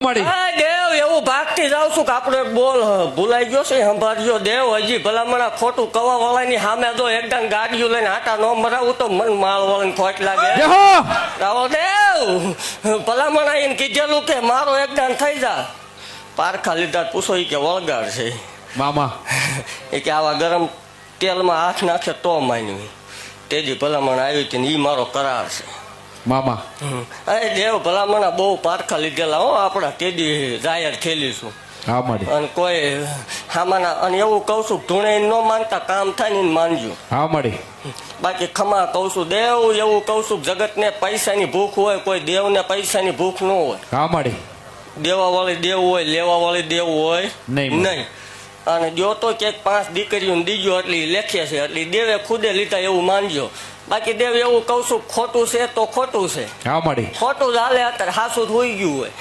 માડી દેવ એવું ભાગતી જાઉં છું કે આપણો એક બોલ ભૂલાઈ ગયો છે સંભાળજો દેવ હજી ભલામણ ખોટું કવા વાળાની સામે જો એકદમ ગાડીઓ લઈને આટા ન મરાવું તો મન માળ વાળાને ખોટ લાગે જય હો રાવો દેવ ભલામણ આવીને કીધેલું કે મારો એકદમ થઈ જા પારખા લીધા પૂછો ઈ કે વળગાડ છે મામા એ કે આવા ગરમ તેલમાં હાથ નાખે તો માન્યું તેજી ભલામણ આવી હતી ને ઈ મારો કરાર છે મામા અરે દેવ ભલામણ બહુ પારખા લીધેલા હો આપણા તેજી જાહેર ખેલીશું હા માડી અને કોઈ હામાના અને એવું કહું છું ધૂણે ન માનતા કામ થાય ને માનજો હા માડી બાકી ખમા કહું છું દેવ એવું કહું છું જગતને પૈસાની ભૂખ હોય કોઈ દેવને પૈસાની ભૂખ ન હોય હા માડી દેવા વાળી દેવ હોય લેવા વાળી દેવ હોય નહીં. નહીં અને જો તો ક્યાંક 5 દીકરીઓને દીજો એટલી લેખે છે એટલે દેવે ખુદે લીધા એવું માનજો બાકી દેવ એવું કહું છું ખોટું છે તો ખોટું છે હા માડી ખોટું જ હાલે અત્યારે હાસું હોઈ ગયું હોય